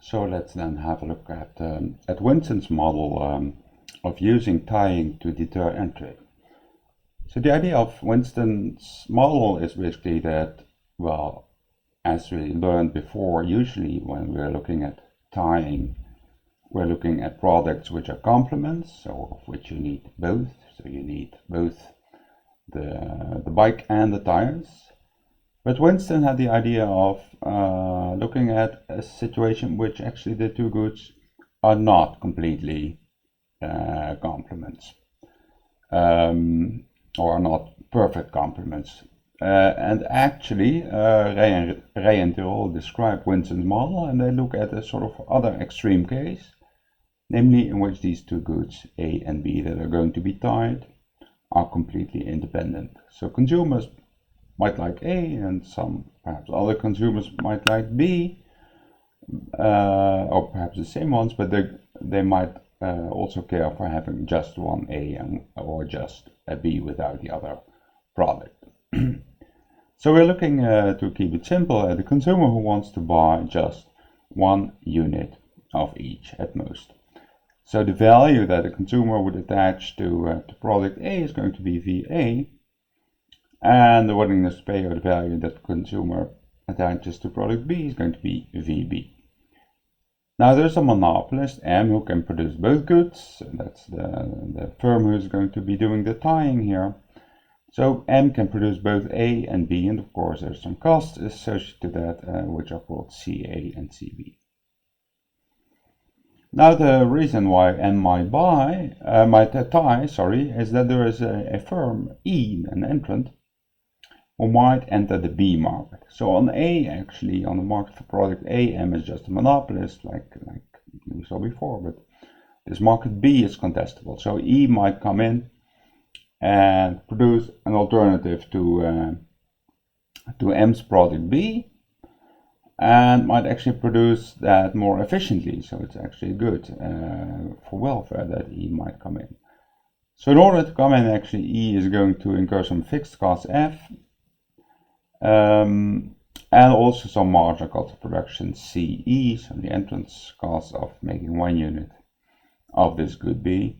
So let's then have a look at Winston's model of using tying to deter entry. So the idea of Winston's model is basically that, well, as we learned before, usually when we're looking at tying, we're looking at products which are complements, so of which you need both. So you need both the bike and the tires. But Winston had the idea of looking at a situation in which actually the two goods are not completely complements, or are not perfect complements. And actually, Ray and Tirol describe Winston's model, and they look at a sort of other extreme case, namely in which these two goods, A and B, that are going to be tied, are completely independent. So consumers might like A, and some perhaps other consumers might like B, or perhaps the same ones, but they might also care for having just one A or just a B without the other product. So we're looking to keep it simple at the consumer who wants to buy just one unit of each at most. So the value that the consumer would attach to product A is going to be VA, and the willingness to pay, or the value that the consumer attaches to product B, is going to be VB. Now there's a monopolist, M, who can produce both goods. That's the firm who's going to be doing the tying here. So M can produce both A and B, and of course there's some costs associated to that, which are called CA and CB. Now the reason why M might tie, is that there is a firm, E, an entrant, who might enter the B market. So on A, actually, on the market for product A, M is just a monopolist, like we saw before, but this market B is contestable. So E might come in and produce an alternative to M's product B, and might actually produce that more efficiently. So it's actually good for welfare that E might come in. So in order to come in, actually, E is going to incur some fixed cost F, and also some marginal cost of production CE, so the entrance cost of making one unit of this good B.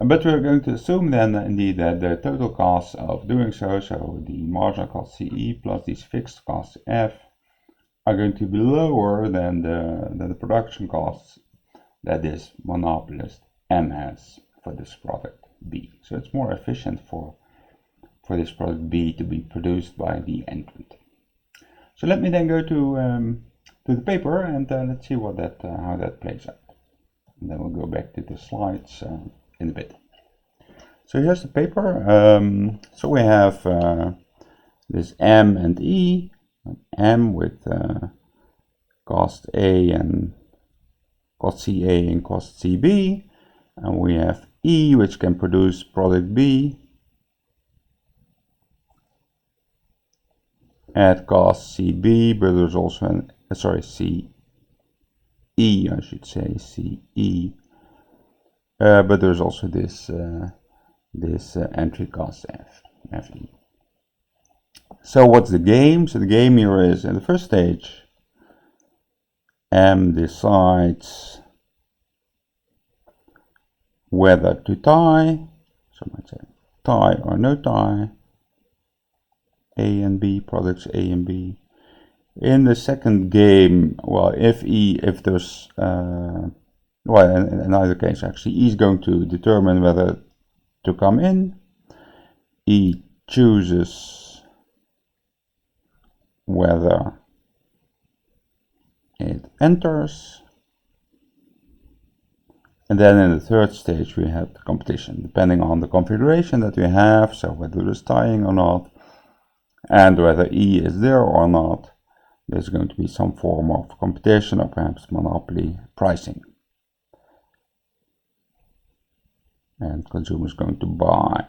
But we're going to assume then indeed that the total cost of doing so, so the marginal cost CE plus these fixed costs F, are going to be lower than the production costs that this monopolist M has for this product B. So it's more efficient for this product B to be produced by the entrant. So let me then go to the paper, and let's see what how that plays out. And then we'll go back to the slides in a bit. So here's the paper. So we have this M and E. M with cost A and cost CA and cost CB, and we have E, which can produce product B at cost CB, but there's also an CE, I should say CE, but there's also this entry cost FE. So what's the game? So the game here is, in the first stage, M decides whether to tie, so I might say tie or no tie, A and B, products A and B. In the second game, well, if there's, in either case actually, E is going to determine whether to come in. E chooses whether it enters, and then in the third stage we have the competition, depending on the configuration that we have, so whether there's tying or not, and whether E is there or not, there's going to be some form of competition or perhaps monopoly pricing, and consumers going to buy.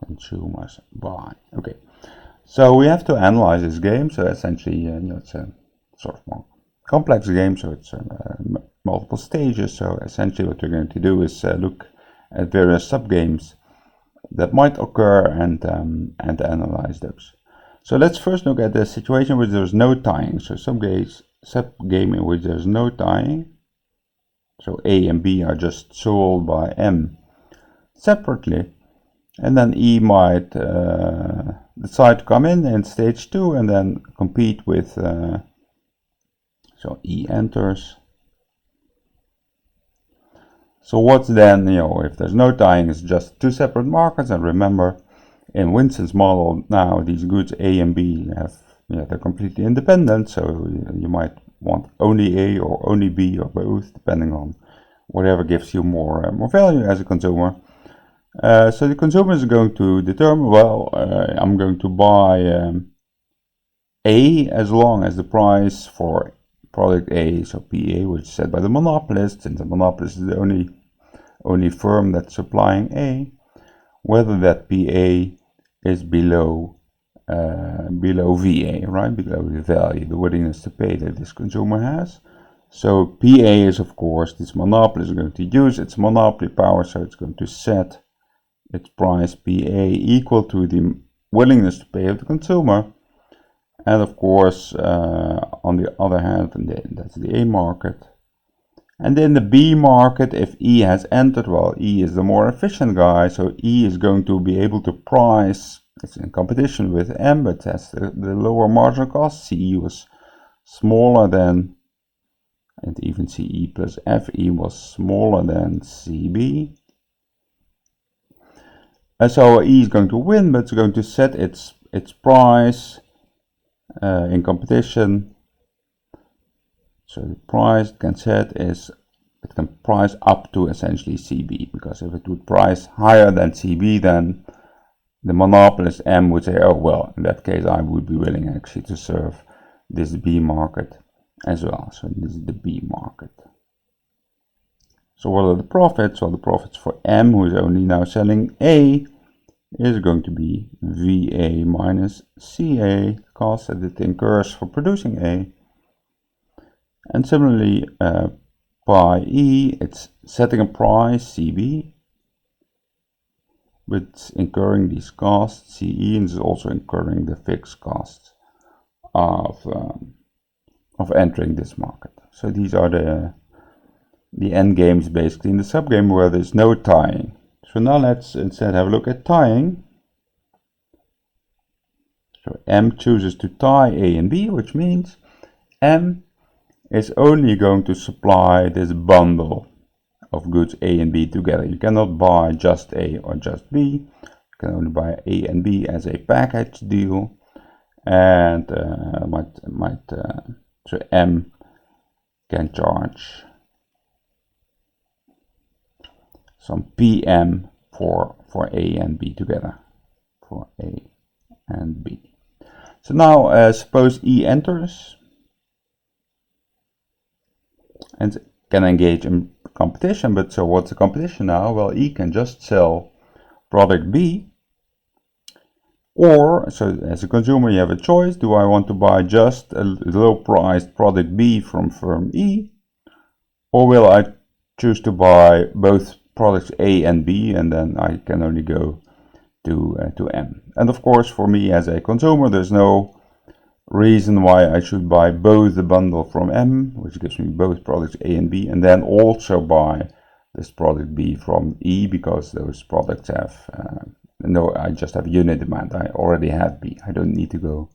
Consumers buy. Okay, so we have to analyze this game. So essentially, it's a sort of more complex game. So it's multiple stages. So essentially, what we're going to do is look at various subgames that might occur and analyze those. So let's first look at the situation where there's no tying. So some game in which there's no tying. So A and B are just sold by M separately. And then E might decide to come in stage 2 and then compete with, so E enters. So what's then, if there's no tying, it's just two separate markets. And remember, in Winston's model now, these goods A and B they're completely independent. So you might want only A or only B or both, depending on whatever gives you more value as a consumer. So the consumer is going to determine, well, I'm going to buy A as long as the price for product A, so PA, which is set by the monopolist, since the monopolist is the only firm that's supplying A, whether that PA is below VA, right, below the value, the willingness to pay that this consumer has. So PA is, of course, this monopolist is going to use its monopoly power, so it's going to set its price PA equal to the willingness to pay of the consumer. And of course, on the other hand, and that's the A market. And in the B market, if E has entered, well, E is the more efficient guy, so E is going to be able to price, it's in competition with M, but has the lower marginal cost. CE was smaller than, and even CE plus FE was smaller than CB. And so E is going to win, but it's going to set its price in competition. So the price it can set is, it can price up to essentially CB, because if it would price higher than CB, then the monopolist M would say, oh well, in that case I would be willing actually to serve this B market as well. So this is the B market. So what are the profits? Well, the profits for M, who is only now selling A, is going to be VA minus CA, cost that it incurs for producing A. And similarly, by E, it's setting a price, CB, but it's incurring these costs, CE, and is also incurring the fixed costs of entering this market. So these are the end games basically in the subgame where there's no tying. So now let's instead have a look at tying. So M chooses to tie A and B, which means M is only going to supply this bundle of goods A and B together. You cannot buy just A or just B. You can only buy A and B as a package deal. And so M can charge some PM for A and B together, for A and B. So now suppose E enters and can engage in competition, but so what's the competition now? Well, E can just sell product B, or so as a consumer you have a choice. Do I want to buy just a low priced product B from firm E, or will I choose to buy both products A and B, and then I can only go to M? And of course, for me as a consumer, there's no reason why I should buy both the bundle from M, which gives me both products A and B, and then also buy this product B from E, because those products have no, I just have unit demand. I already have B. I don't need to go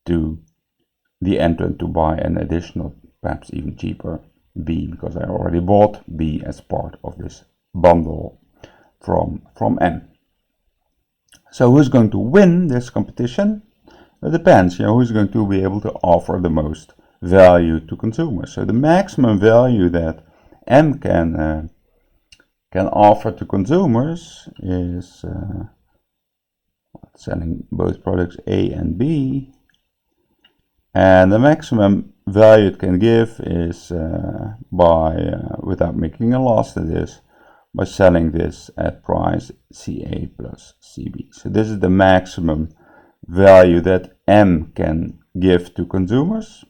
to the entrant to buy an additional, perhaps even cheaper B, because I already bought B as part of this bundle from M. So who's going to win this competition? It depends, who's going to be able to offer the most value to consumers. So the maximum value that M can offer to consumers is selling both products A and B, and the maximum value it can give is by without making a loss, that is, by selling this at price CA plus CB. So this is the maximum value that M can give to consumers.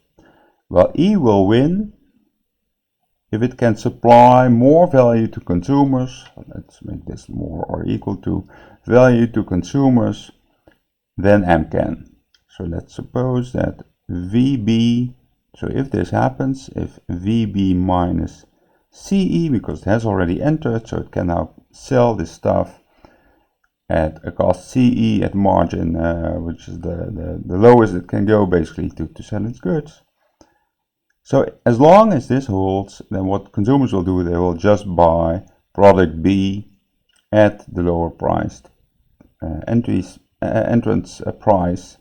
Well, E will win if it can supply more value to consumers. Let's make this more or equal to value to consumers than M can. So let's suppose that VB, so if this happens, if VB minus CE, because it has already entered, so it can now sell this stuff at a cost CE at margin, which is the lowest it can go basically to sell its goods. So as long as this holds, then what consumers will do, they will just buy product B at the lower priced entrance price,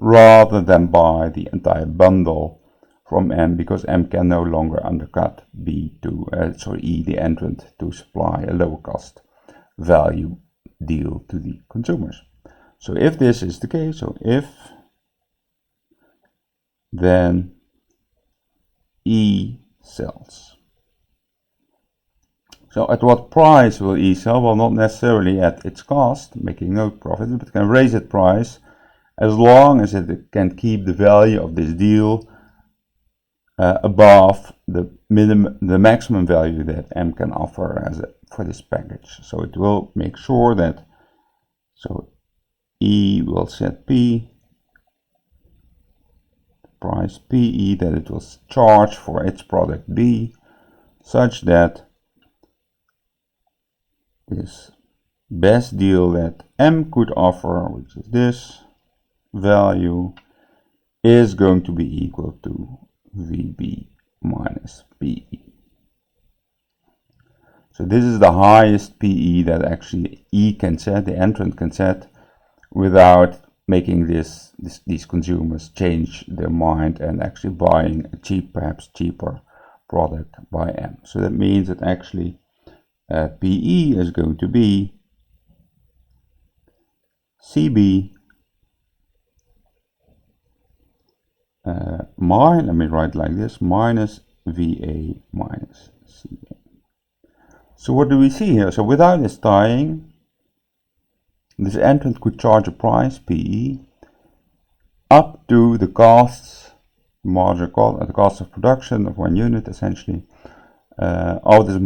rather than buy the entire bundle from M, because M can no longer undercut E, the entrant, to supply a lower cost value deal to the consumers. So if this is the case, so if, then E sells. So at what price will E sell? Well, not necessarily at its cost, making no profit, but it can raise its price as long as it can keep the value of this deal above the maximum value that M can offer for this package. So it will make sure that, so E will set P, price PE, that it will charge for its product B, such that this best deal that M could offer, which is this value, is going to be equal to VB minus PE. So this is the highest PE that actually E can set, the entrant can set, without making these consumers change their mind and actually buying a perhaps cheaper product by M. So that means that actually PE is going to be CB let me write like this, minus VA minus CA. So what do we see here? So without this tying, this entrant could charge a price, PE, up to the costs, marginal cost, the cost of production of 1 unit, essentially, of this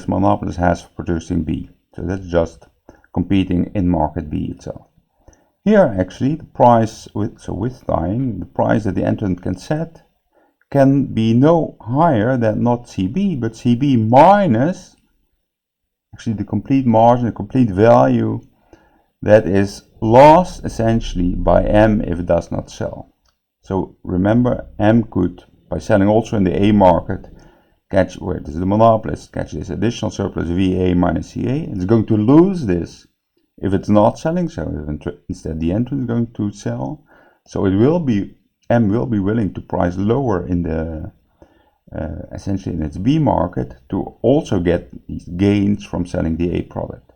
monopolist has for producing B. So that's just competing in market B itself. Here, actually, the price, with tying, the price that the entrant can set can be no higher than not CB, but CB minus, actually, the complete margin, the complete value that is lost essentially by M if it does not sell. So remember, M could, by selling also in the A market, catch, where it is the monopolist, catch this additional surplus VA minus CA. It's going to lose this if it's not selling, so instead the entrant is going to sell. So it will be, M will be willing to price lower in the essentially in its B market to also get these gains from selling the A product.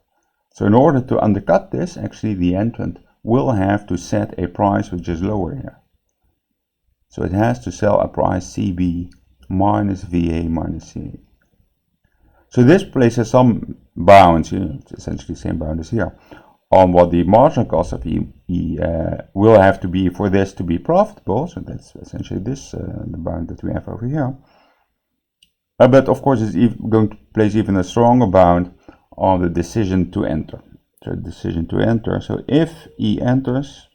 So in order to undercut this, actually the entrant will have to set a price which is lower here. So it has to sell a price CB minus VA minus CA. So this places some bounds, it's essentially the same bound as here, on what the marginal cost of E will have to be for this to be profitable. So that's essentially this, the bound that we have over here. But of course it's going to place even a stronger bound on the decision to enter. So decision to enter, so if E enters,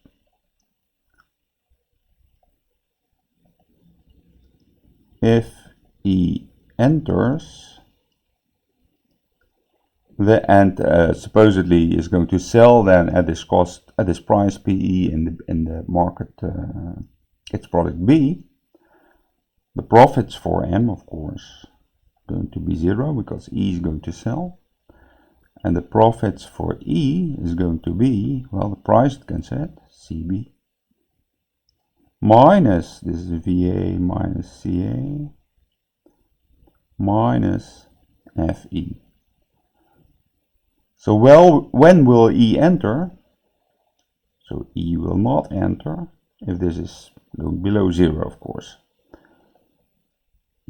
supposedly is going to sell then at this cost, at this price PE in the market, its product B, the profits for M, of course, going to be 0 because E is going to sell. And the profits for E is going to be, well, the price it can set, CB, minus, this is VA minus CA, minus FE. So, well, when will E enter? So E will not enter if this is going below 0, of course.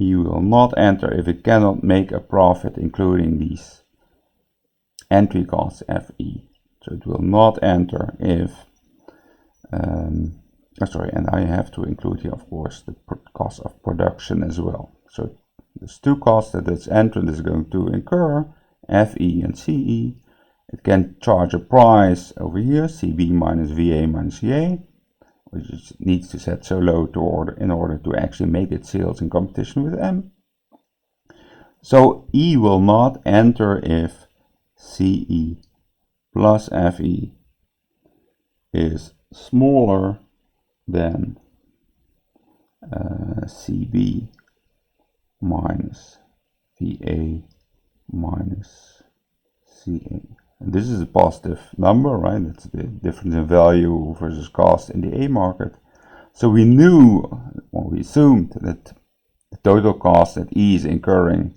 E will not enter if it cannot make a profit, including these entry costs FE. So it will not enter if, sorry, and I have to include here, of course, the cost of production as well. So there's two costs that this entrant is going to incur, FE and CE. It can charge a price over here, CB minus VA minus CA, which it needs to set so low in order to actually make its sales in competition with M. So E will not enter if CE plus FE is smaller than CB minus VA minus CA. And this is a positive number, right? That's the difference in value versus cost in the A market. So we knew, or we assumed, that the total cost that E is incurring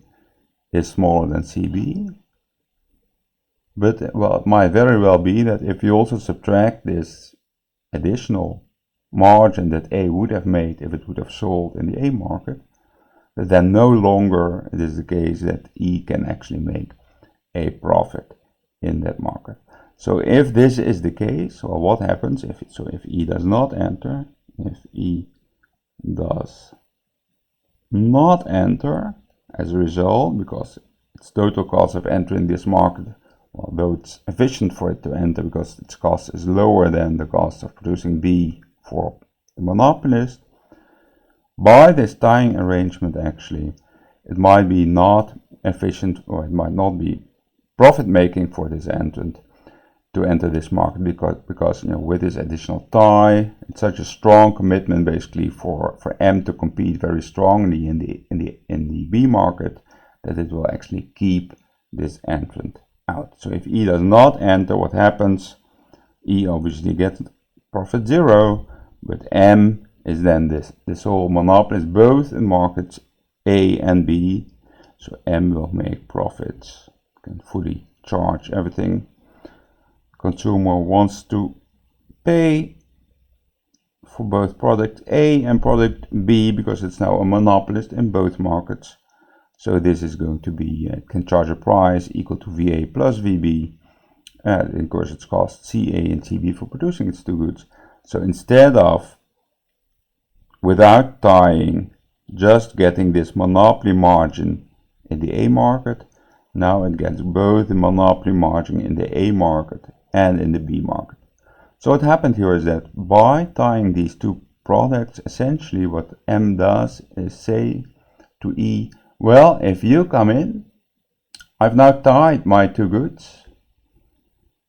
is smaller than CB. But, well, it might very well be that if you also subtract this additional margin that A would have made if it would have sold in the A market, that then no longer it is the case that E can actually make a profit in that market. So if this is the case, well, what happens if E does not enter? If E does not enter, as a result, because its total cost of entering this market, although it's efficient for it to enter because its cost is lower than the cost of producing B for the monopolist, by this tying arrangement actually it might be not efficient, or it might not be profit making for this entrant to enter this market, because with this additional tie, it's such a strong commitment basically for M to compete very strongly in the B market, that it will actually keep this entrant out. So if E does not enter, what happens? E obviously gets profit 0, but M is then this whole monopolist both in markets A and B. So M will make profits, can fully charge everything consumer wants to pay for both product A and product B, because it's now a monopolist in both markets. So this is going to be, it can charge a price equal to VA plus VB. Of course, it's cost CA and CB for producing its two goods. So instead of, without tying, just getting this monopoly margin in the A market, now it gets both the monopoly margin in the A market and in the B market. So what happened here is that by tying these two products, essentially what M does is say to E, well, if you come in, I've now tied my two goods.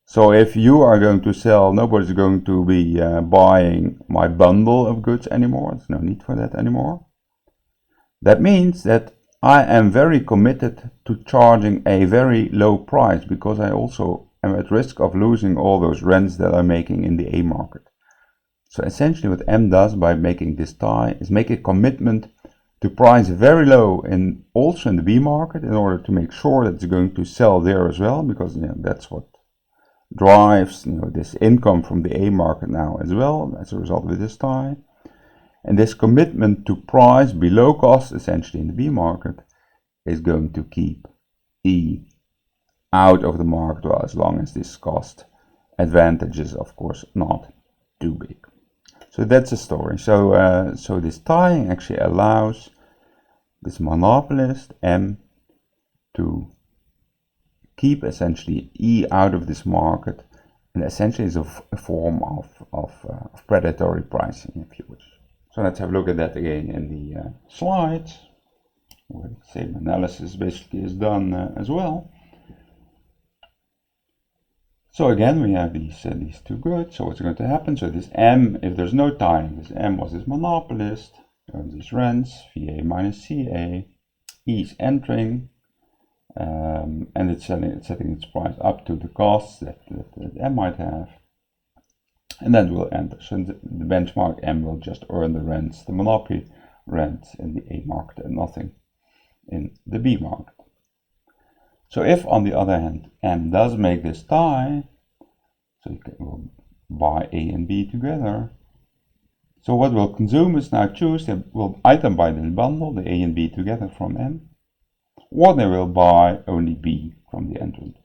So if you are going to sell, nobody's going to be buying my bundle of goods anymore. There's no need for that anymore. That means that I am very committed to charging a very low price, because I also am at risk of losing all those rents that I'm making in the A market. So essentially what M does by making this tie is make a commitment to price very low also in the B market, in order to make sure that it's going to sell there as well, because that's what drives this income from the A market now as well, as a result of this tie. And this commitment to price below cost, essentially in the B market, is going to keep E out of the market, well, as long as this cost advantage is, of course, not too big. So that's the story. So this tying actually allows this monopolist M to keep essentially E out of this market, and essentially is a form of predatory pricing, if you wish. So let's have a look at that again in the slides, where the same analysis basically is done as well. So again, we have these two goods. So what's going to happen? So this M, if there's no tying, this M was this monopolist, earns these rents, VA minus CA, E is entering, and it's setting its price up to the costs that M might have, and then will enter. So the benchmark M will just earn the rents, the monopoly rents in the A market, and nothing in the B market. So if, on the other hand, M does make this tie, so you can buy A and B together. So what will consumers now choose? They will either buy this bundle, the A and B together from M, or they will buy only B from the entrant.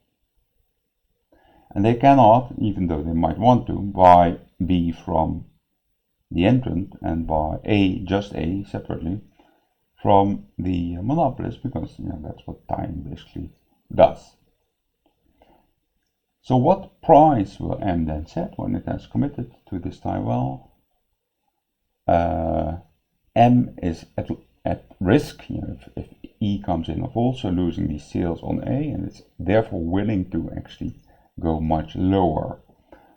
And they cannot, even though they might want to, buy B from the entrant and buy A, just A, separately from the monopolist, because that's what tying basically does. So what price will M then set when it has committed to this tie? Well, M is at risk, if E comes in, of also losing these sales on A, and it's therefore willing to actually go much lower.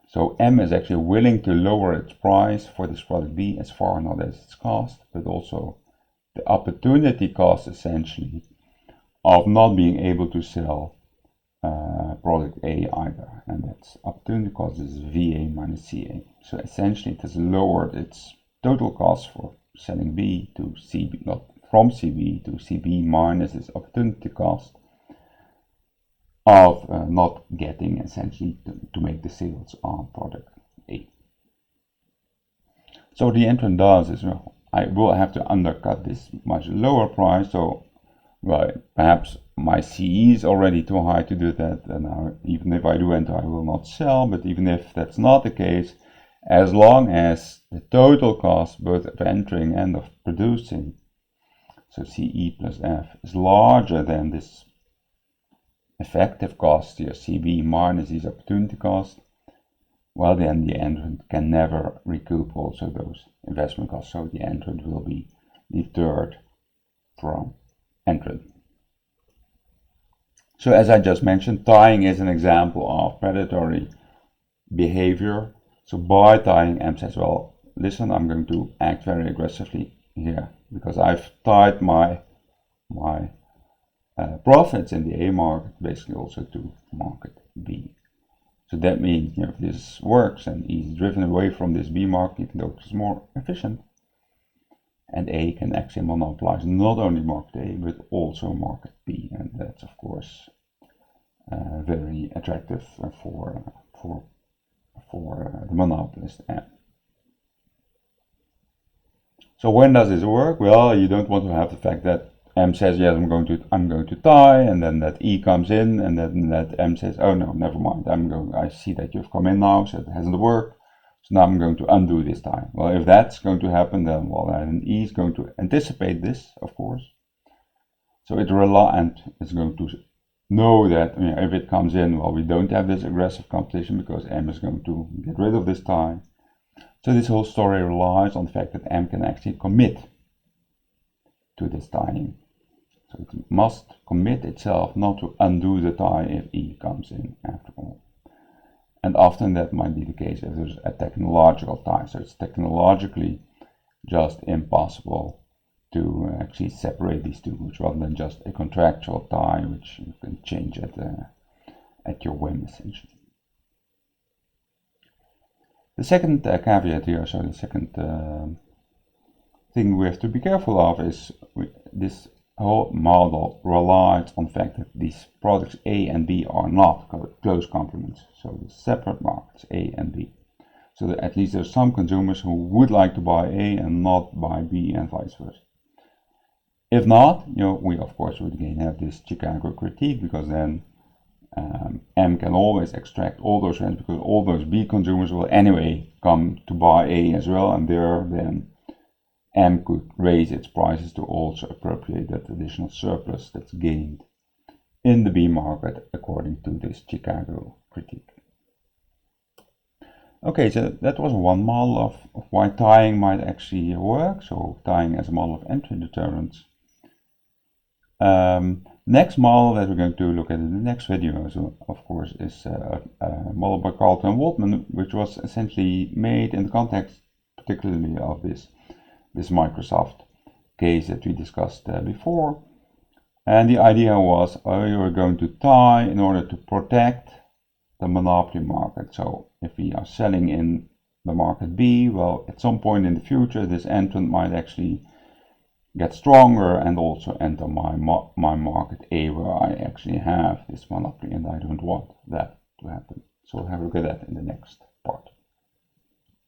So M is actually willing to lower its price for this product B as far not as its cost, but also the opportunity cost essentially of not being able to sell product A either, and that's opportunity cost is VA minus CA. So essentially it has lowered its total cost for selling B to CB, not from CB to CB minus its opportunity cost of not getting essentially to make the sales on product A. So the entrant does is, well, I will have to undercut this much lower price, so well, perhaps my CE is already too high to do that, and even if I do enter, I will not sell. But even if that's not the case, as long as the total cost both of entering and of producing, so CE plus F, is larger than this effective cost here, CB minus these opportunity costs, well, then the entrant can never recoup also those investment costs. So the entrant will be deterred from entrant. So as I just mentioned, tying is an example of predatory behavior. So by tying, M says, well, listen, I'm going to act very aggressively here because I've tied my profits in the A market basically also to market B. So that means, if this works and he's driven away from this B market, even though it's more efficient, and A can actually monopolize not only market A but also market B, and that's of course very attractive for the monopolist M. So when does this work? Well, you don't want to have the fact that M says, yes, I'm going to tie, and then that E comes in, and then that M says, oh no, never mind, I see that you've come in now, so it hasn't worked, so now I'm going to undo this tie. Well, if that's going to happen, then then E is going to anticipate this, of course. So it's going to know that if it comes in, well, we don't have this aggressive competition because M is going to get rid of this tie. So this whole story relies on the fact that M can actually commit to this tying. So it must commit itself not to undo the tie if E comes in after all. And often that might be the case if there's a technological tie. So it's technologically just impossible to actually separate these two, which rather than just a contractual tie, which you can change at your whim essentially. The second caveat here, so the second thing we have to be careful of is this whole model relies on the fact that these products A and B are not close complements, so the separate markets A and B. So that at least there's some consumers who would like to buy A and not buy B and vice versa. If not, we of course would again have this Chicago critique, because then M can always extract all those rents because all those B consumers will anyway come to buy A as well, and there then M could raise its prices to also appropriate that additional surplus that's gained in the B market according to this Chicago critique. Okay, so that was one model of why tying might actually work, so tying as a model of entry deterrence. Next model that we're going to look at in the next video, so of course, is a model by Carlton and Waltman, which was essentially made in the context particularly of this Microsoft case that we discussed before. And the idea was, you are going to tie in order to protect the monopoly market. So if we are selling in the market B, well, at some point in the future, this entrant might actually get stronger and also enter my market A, where I actually have this monopoly, and I don't want that to happen. So we'll have a look at that in the next